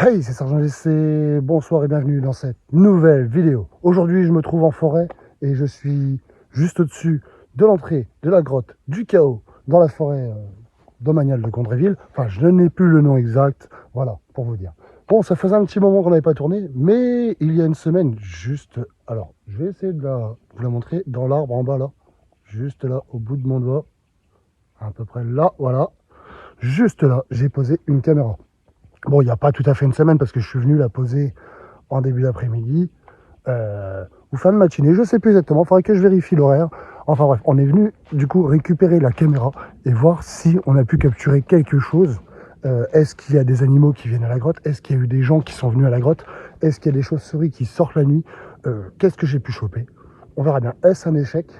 Hey, c'est Sergent GC, bonsoir et bienvenue dans cette nouvelle vidéo. Aujourd'hui, je me trouve en forêt et je suis juste au-dessus de l'entrée de la grotte du Chaos dans la forêt domaniale de Gondréville. Enfin, je n'ai plus le nom exact, voilà, pour vous dire. Bon, ça faisait un petit moment qu'on n'avait pas tourné, mais il y a une semaine, juste... Alors, je vais essayer de vous la montrer dans l'arbre en bas, là. Juste là, au bout de mon doigt. À peu près là, voilà. Juste là, j'ai posé une caméra. Bon, il n'y a pas tout à fait une semaine parce que je suis venu la poser en début d'après-midi ou fin de matinée, je ne sais plus exactement, il faudrait que je vérifie l'horaire. Enfin bref, on est venu du coup récupérer la caméra et voir si on a pu capturer quelque chose. Est-ce qu'il y a des animaux qui viennent à la grotte? Est-ce qu'il y a eu des gens qui sont venus à la grotte? Est-ce qu'il y a des chauves-souris qui sortent la nuit? Qu'est-ce que j'ai pu choper? On verra bien. Est-ce un échec?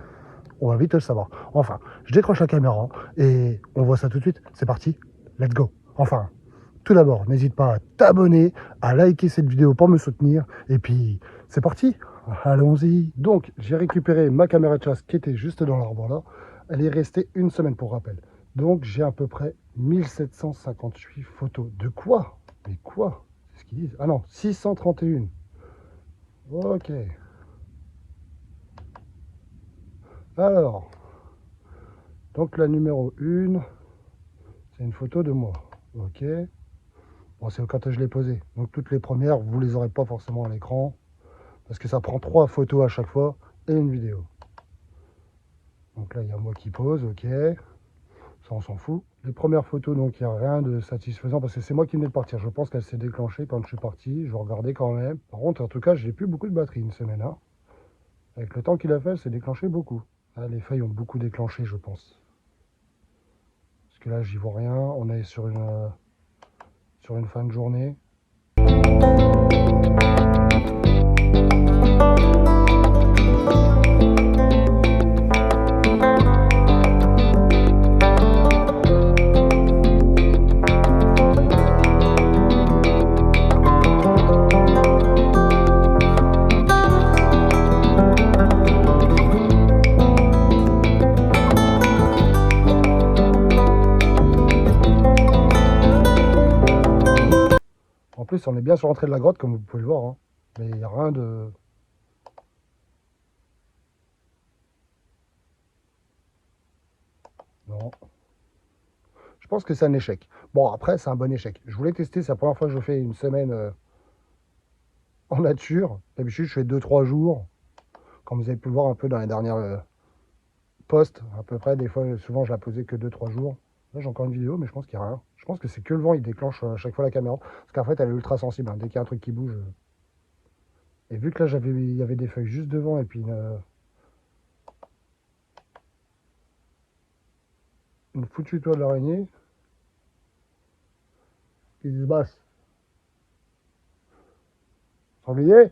On va vite le savoir. Enfin, je décroche la caméra et on voit ça tout de suite. C'est parti, let's go. Enfin, tout d'abord, n'hésite pas à t'abonner, à liker cette vidéo pour me soutenir. Et puis, c'est parti, allons-y. Donc, j'ai récupéré ma caméra de chasse qui était juste dans l'arbre là. Elle est restée une semaine pour rappel. Donc, j'ai à peu près 1758 photos. De quoi? Mais quoi? C'est ce qu'ils disent. Ah non, 631. Ok. Alors, donc la numéro 1, c'est une photo de moi. Ok. Bon, c'est quand je l'ai posé. Donc toutes les premières, vous les aurez pas forcément à l'écran. Parce que ça prend 3 photos à chaque fois et une vidéo. Donc là, il y a moi qui pose, ok. Ça, on s'en fout. Les premières photos, donc il n'y a rien de satisfaisant parce que c'est moi qui venais de partir. Je pense qu'elle s'est déclenchée quand je suis parti. Je vais regarder quand même. Par contre, en tout cas, j'ai plus beaucoup de batterie une semaine. Hein. Avec le temps qu'il a fait, elle s'est déclenchée beaucoup. Ah, les feuilles ont beaucoup déclenché, je pense. Parce que là, j'y vois rien. On est sur une fin de journée. En plus, on est bien sur l'entrée de la grotte, comme vous pouvez le voir. Hein. Mais il n'y a rien de... Non. Je pense que c'est un échec. Bon, après, c'est un bon échec. Je voulais tester, c'est la première fois que je fais une semaine en nature. D'habitude, je fais 2-3 jours. Comme vous avez pu le voir un peu dans les dernières posts, à peu près. Des fois, souvent, je la posais que 2-3 jours. Là, j'ai encore une vidéo, mais je pense qu'il n'y a rien. Je pense que c'est que le vent, il déclenche à chaque fois la caméra. Parce qu'en fait, elle est ultra sensible. Hein. Dès qu'il y a un truc qui bouge... Et vu que là, il y avait des feuilles juste devant et puis une foutue toile d'araignée qui se basse. Sanglier.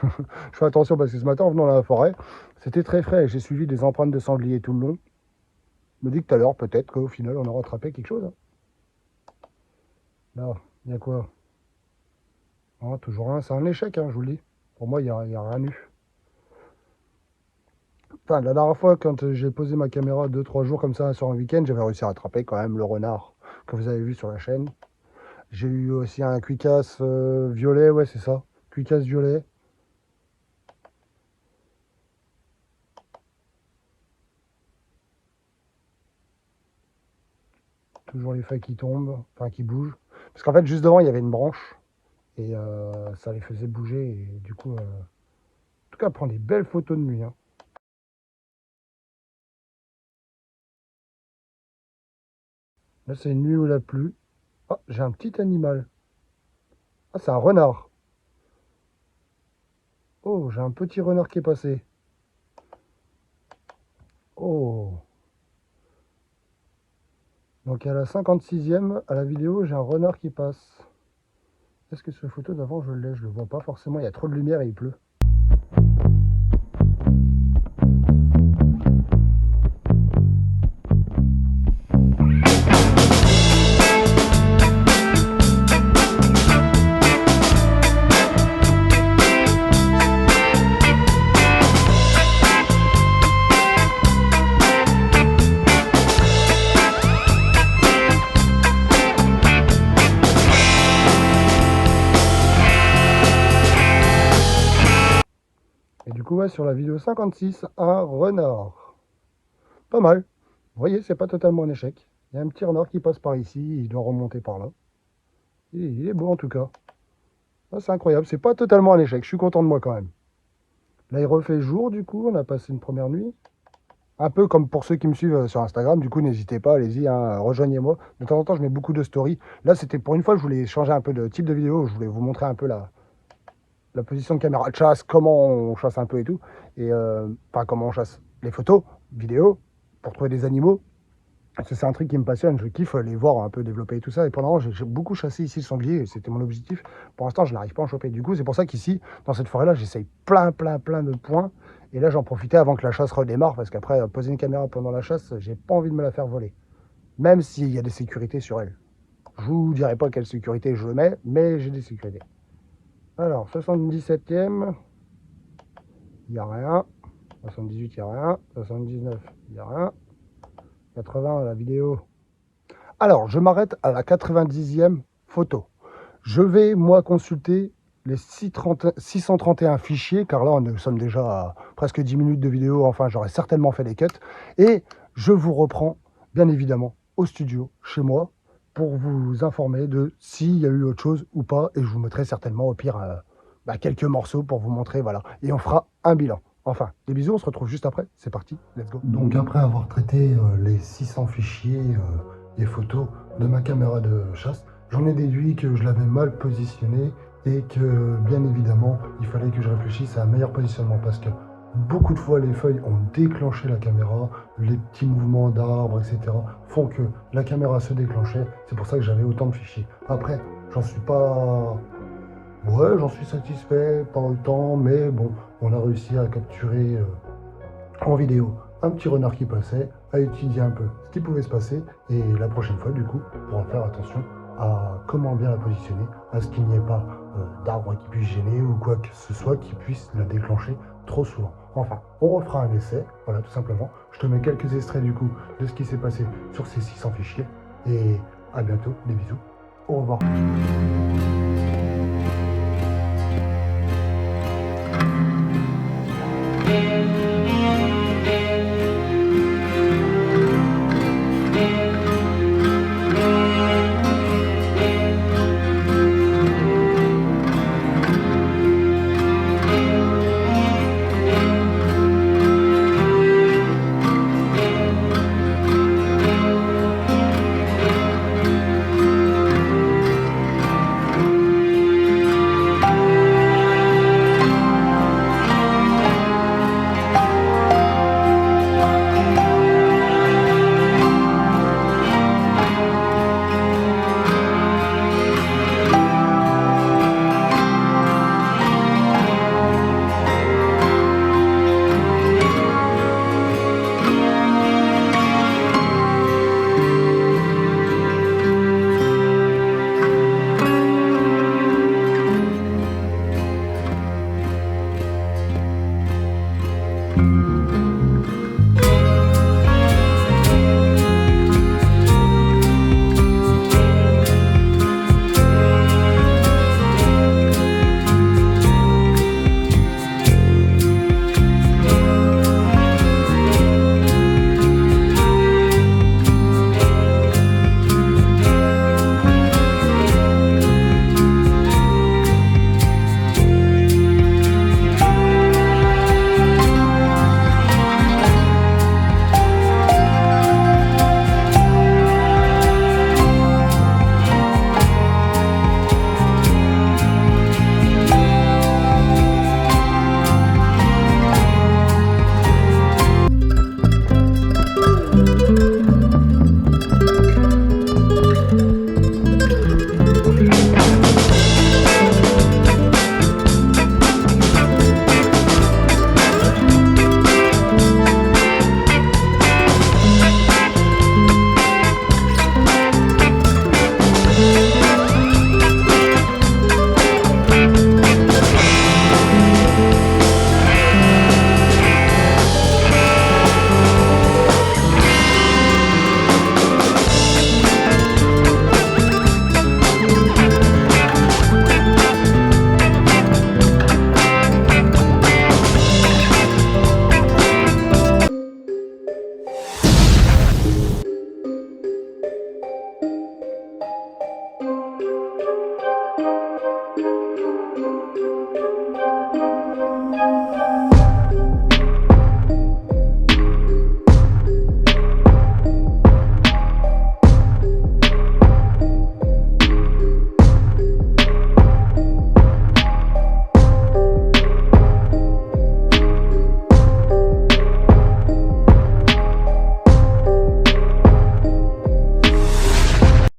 Je fais attention parce que ce matin, en venant dans la forêt, c'était très frais. J'ai suivi des empreintes de sanglier tout le long. Je me dis que tout à l'heure, peut-être qu'au final, on aura attrapé quelque chose. Hein. Là, il y a quoi? Ah, toujours un. C'est un échec, hein, je vous le dis. Pour moi, il n'y a rien eu. Enfin, la dernière fois, quand j'ai posé ma caméra 2-3 jours comme ça sur un week-end, j'avais réussi à attraper quand même le renard que vous avez vu sur la chaîne. J'ai eu aussi un cuicasse violet, ouais, c'est ça. Cuicasse violet. Toujours les feuilles qui tombent, enfin qui bougent. Parce qu'en fait, juste devant, il y avait une branche. Et ça les faisait bouger. Et du coup, en tout cas, elle prend des belles photos de nuit. Hein. Là, c'est une nuit où il a plu. Ah, j'ai un petit animal. Ah, c'est un renard. Oh, j'ai un petit renard qui est passé. Oh. Donc à la 56e, à la vidéo, j'ai un renard qui passe. Est-ce que cette photo d'avant, je l'ai? Je le vois pas forcément. Il y a trop de lumière et il pleut. coup, ouais, sur la vidéo 56, un renard. Pas mal. Vous voyez, c'est pas totalement un échec. Il y a un petit renard qui passe par ici, il doit remonter par là. Et il est beau en tout cas. Ah, c'est incroyable, c'est pas totalement un échec, je suis content de moi quand même. Là, il refait jour, du coup, on a passé une première nuit. Un peu comme pour ceux qui me suivent sur Instagram, du coup, n'hésitez pas, allez-y, hein, rejoignez-moi. De temps en temps, je mets beaucoup de stories. Là, c'était pour une fois, je voulais changer un peu de type de vidéo, je voulais vous montrer un peu la position de caméra de chasse, comment on chasse un peu et tout. Et enfin, comment on chasse les photos, vidéos, pour trouver des animaux. Parce que c'est un truc qui me passionne, je kiffe les voir un peu développer et tout ça. Et pendant, j'ai beaucoup chassé ici le sanglier, c'était mon objectif. Pour l'instant, je n'arrive pas à en choper. Du coup, c'est pour ça qu'ici, dans cette forêt-là, j'essaye plein de points. Et là, j'en profitais avant que la chasse redémarre, parce qu'après, poser une caméra pendant la chasse, j'ai pas envie de me la faire voler. Même s'il y a des sécurités sur elle. Je vous dirai pas quelle sécurité je mets, mais j'ai des sécurités. Alors, 77e, il n'y a rien. 78, il n'y a rien. 79, il n'y a rien. 80, la vidéo. Alors, je m'arrête à la 90e photo. Je vais, moi, consulter les 631 fichiers, car là, nous sommes déjà à presque 10 minutes de vidéo. Enfin, j'aurais certainement fait des cuts. Et je vous reprends, bien évidemment, au studio, chez moi, pour vous informer de s'il y a eu autre chose ou pas. Et je vous mettrai certainement, au pire, quelques morceaux pour vous montrer, voilà. Et on fera un bilan. Enfin, des bisous, on se retrouve juste après. C'est parti, let's go. Donc après avoir traité les 600 fichiers des photos de ma caméra de chasse, j'en ai déduit que je l'avais mal positionné et que, bien évidemment, il fallait que je réfléchisse à un meilleur positionnement parce que beaucoup de fois, les feuilles ont déclenché la caméra, les petits mouvements d'arbres, etc. font que la caméra se déclenchait. C'est pour ça que j'avais autant de fichiers. Après, j'en suis pas... Ouais, j'en suis satisfait, pas autant, mais bon, on a réussi à capturer en vidéo un petit renard qui passait, à étudier un peu ce qui pouvait se passer, et la prochaine fois, du coup, pour en faire attention à comment bien la positionner, à ce qu'il n'y ait pas d'arbre qui puisse gêner ou quoi que ce soit qui puisse la déclencher trop souvent. Enfin, on refera un essai, voilà, tout simplement. Je te mets quelques extraits, du coup, de ce qui s'est passé sur ces 600 fichiers, et à bientôt, des bisous, au revoir.